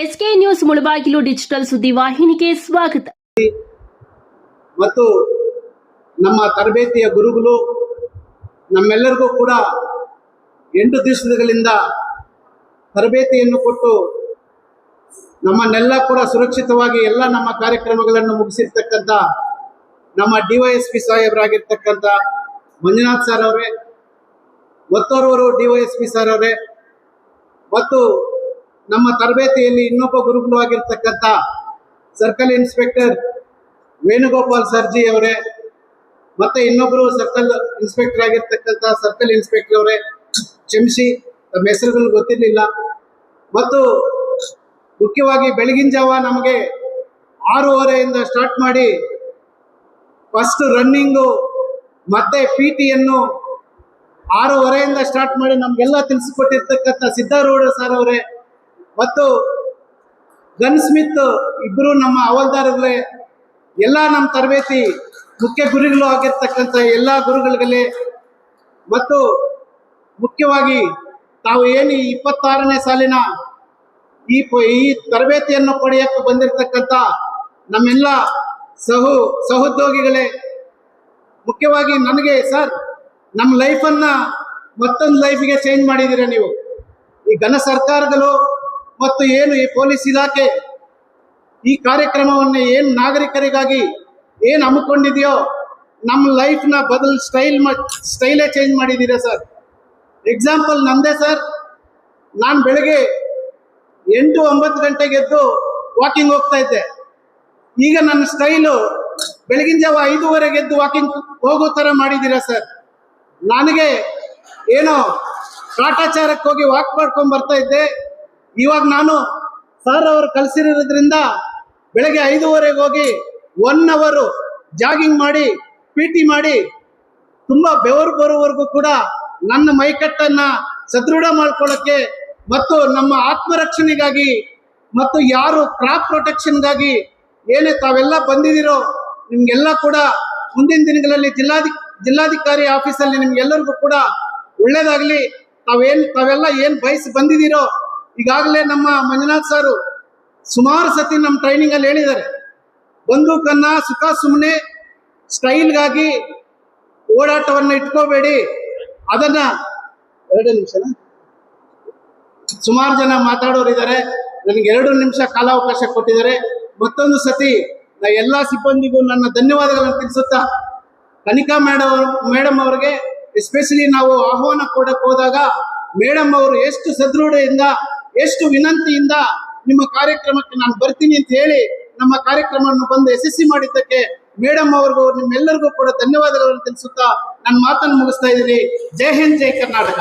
SK news Mulbagal digital ಸುದ್ದಿವಾಹಿನಿಗೆ ಸ್ವಾಗತ. ಮತ್ತು ನಮ್ಮ ತರಬೇತಿಯ ಗುರುಗಳು ನಮ್ಮೆಲ್ಲರಿಗೂ ಕೂಡ 8 ದಿವಸಗಳಿಂದ ತರಬೇತಿಯನ್ನು ಕೊಟ್ಟು ನಮ್ಮನ್ನೆಲ್ಲ ಕೂಡ ಸುರಕ್ಷಿತವಾಗಿ ಎಲ್ಲ ನಮ್ಮ ಕಾರ್ಯಕ್ರಮಗಳನ್ನು ಮುಗಿಸಿರ್ತಕ್ಕಂಥ ನಮ್ಮ ಡಿವೈಎಸ್ಪಿ ಸಾಹೇಬರಾಗಿರ್ತಕ್ಕಂಥ ಮಂಜುನಾಥ್ ಸರ್ ಅವರೇ, ಒತ್ತೂರೂರು ಡಿವೈಎಸ್ಪಿ ಸರ್ ಅವರೇ, ಮತ್ತು ನಮ್ಮ ತರಬೇತಿಯಲ್ಲಿ ಇನ್ನೊಬ್ಬ ಗುರುಗಳು ಆಗಿರ್ತಕ್ಕಂಥ ಸರ್ಕಲ್ ಇನ್ಸ್ಪೆಕ್ಟರ್ ವೇಣುಗೋಪಾಲ್ ಸರ್ಜಿ ಅವರೇ, ಮತ್ತೆ ಇನ್ನೊಬ್ಬರು ಸರ್ಕಲ್ ಇನ್ಸ್ಪೆಕ್ಟರ್ ಆಗಿರ್ತಕ್ಕಂಥ ಸರ್ಕಲ್ ಇನ್ಸ್ಪೆಕ್ಟರ್ ಅವರೇ, ಕ್ಷಮಿಸಿ ತಮ್ಮ ಹೆಸರುಗಳು ಗೊತ್ತಿರಲಿಲ್ಲ. ಮತ್ತು ಮುಖ್ಯವಾಗಿ ಬೆಳಗಿನ ಜಾವ ನಮಗೆ 6:30 ಸ್ಟಾರ್ಟ್ ಮಾಡಿ ಫಸ್ಟ್ ರನ್ನಿಂಗು ಮತ್ತೆ PT-ಯನ್ನು 6:30 ಸ್ಟಾರ್ಟ್ ಮಾಡಿ ನಮಗೆಲ್ಲ ತಿಳಿಸಿಕೊಟ್ಟಿರ್ತಕ್ಕಂಥ ಸಿದ್ದಾರೂಢ ಸರ್ ಅವರೇ, ಮತ್ತು ಗನ್ ಸ್ಮಿತ್ ಇಬ್ಬರು ನಮ್ಮ ಹವಲ್ದಾರಗಳೇ, ಎಲ್ಲ ನಮ್ಮ ತರಬೇತಿ ಮುಖ್ಯ ಗುರುಗಳು ಆಗಿರ್ತಕ್ಕಂಥ ಎಲ್ಲ ಗುರುಗಳಿಗೆ, ಮತ್ತು ಮುಖ್ಯವಾಗಿ ತಾವು ಏನು 26ನೇ ಸಾಲಿನ ಈ ತರಬೇತಿಯನ್ನು ಪಡೆಯಕ್ಕೆ ಬಂದಿರತಕ್ಕಂಥ ನಮ್ಮೆಲ್ಲ ಸಹೋದ್ಯೋಗಿಗಳೇ, ಮುಖ್ಯವಾಗಿ ನನಗೆ ಸರ್ ನಮ್ಮ ಲೈಫನ್ನು ಮತ್ತೊಂದು ಲೈಫಿಗೆ ಚೇಂಜ್ ಮಾಡಿದ್ದೀರ ನೀವು. ಈ ಘನ ಸರ್ಕಾರಗಳು ಮತ್ತು ಏನು ಈ ಪೊಲೀಸ್ ಇಲಾಖೆ ಈ ಕಾರ್ಯಕ್ರಮವನ್ನು ಏನು ನಾಗರಿಕರಿಗಾಗಿ ಏನು ಹಮ್ಮಿಕೊಂಡಿದೆಯೋ ನಮ್ಮ ಲೈಫ್ನ ಸ್ಟೈಲೇ ಚೇಂಜ್ ಮಾಡಿದ್ದೀರಾ ಸರ್. ಎಕ್ಸಾಂಪಲ್ ನಂದೇ ಸರ್, ನಾನು ಬೆಳಗ್ಗೆ 8-9 ಗಂಟೆಗೆ ಎದ್ದು ವಾಕಿಂಗ್ ಹೋಗ್ತಾ ಇದ್ದೆ. ಈಗ ನನ್ನ ಸ್ಟೈಲು ಬೆಳಗಿನ ಜಾವ 5:30 ಎದ್ದು ವಾಕಿಂಗ್ ಹೋಗೋ ಥರ ಮಾಡಿದ್ದೀರಾ ಸರ್. ನನಗೆ ಏನೋ ಕಾಟಾಚಾರಕ್ಕೆ ಹೋಗಿ ವಾಕ್ ಮಾಡ್ಕೊಂಡು ಬರ್ತಾ ಇದ್ದೆ. ಇವಾಗ ನಾನು ಸರ್ ಅವರು ಕಲಿಸಿರೋದ್ರಿಂದ ಬೆಳಗ್ಗೆ 5:30 ಹೋಗಿ 1 ಅವರ್ ಜಾಗಿಂಗ್ ಮಾಡಿ PT ಮಾಡಿ ತುಂಬ ಬೆವರು ಬರೋವರೆಗೂ ಕೂಡ ನನ್ನ ಮೈಕಟ್ಟನ್ನು ಸದೃಢ ಮಾಡ್ಕೊಳ್ಳೋಕ್ಕೆ ಮತ್ತು ನಮ್ಮ ಆತ್ಮರಕ್ಷಣೆಗಾಗಿ ಮತ್ತು ಯಾರು ಕ್ರಾಪ್ ಪ್ರೊಟೆಕ್ಷನ್ಗಾಗಿ ಏನೇ ತಾವೆಲ್ಲ ಬಂದಿದ್ದೀರೋ ನಿಮಗೆಲ್ಲ ಕೂಡ ಮುಂದಿನ ದಿನಗಳಲ್ಲಿ ಜಿಲ್ಲಾಧಿಕಾರಿ ಆಫೀಸಲ್ಲಿ ನಿಮ್ಗೆಲ್ಲರಿಗೂ ಕೂಡ ಒಳ್ಳೇದಾಗಲಿ. ತಾವೆಲ್ಲ ಏನು ಬಯಸಿ ಬಂದಿದ್ದೀರೋ, ಈಗಾಗಲೇ ನಮ್ಮ ಮಂಜುನಾಥ್ ಸಾರು ಸುಮಾರು ಸತಿ ನಮ್ಮ ಟ್ರೈನಿಂಗಲ್ಲಿ ಹೇಳಿದ್ದಾರೆ, ಬಂದೂಕನ್ನ ಸುಖ ಸುಮ್ಮನೆ ಸ್ಟೈಲ್ಗಾಗಿ ಓಡಾಟವನ್ನು ಇಟ್ಕೋಬೇಡಿ. ಅದನ್ನ 2 ನಿಮಿಷನ ಸುಮಾರು ಜನ ಮಾತಾಡೋರಿದ್ದಾರೆ, ನನಗೆ 2 ನಿಮಿಷ ಕಾಲಾವಕಾಶ ಕೊಟ್ಟಿದ್ದಾರೆ. ಮತ್ತೊಂದು ಸತಿ ನಾ ಎಲ್ಲ ಸಿಬ್ಬಂದಿಗೂ ನನ್ನ ಧನ್ಯವಾದಗಳನ್ನು ತಿಳಿಸುತ್ತಾ, ಕನಿಕಾ ಮೇಡಮ್ ಅವರಿಗೆ ಎಸ್ಪೆಷಲಿ ನಾವು ಆಹ್ವಾನ ಕೊಡಕ್ಕೆ ಹೋದಾಗ ಮೇಡಮ್ ಅವರು ಎಷ್ಟು ಸದೃಢದಿಂದ ಎಷ್ಟು ವಿನಂತಿಯಿಂದ ನಿಮ್ಮ ಕಾರ್ಯಕ್ರಮಕ್ಕೆ ನಾನು ಬರ್ತೀನಿ ಅಂತ ಹೇಳಿ ನಮ್ಮ ಕಾರ್ಯಕ್ರಮವನ್ನು ಬಂದು ಯಶಸ್ವಿ ಮಾಡಿದ್ದಕ್ಕೆ ಮೇಡಮ್ ಅವ್ರಿಗೂ ನಿಮ್ಮೆಲ್ಲರಿಗೂ ಕೂಡ ಧನ್ಯವಾದಗಳನ್ನು ತಿಳಿಸುತ್ತಾ ನನ್ನ ಮಾತನ್ನು ಮುಗಿಸ್ತಾ ಇದ್ದೀನಿ. ಜೈ ಹಿಂದ್, ಜೈ ಕರ್ನಾಟಕ.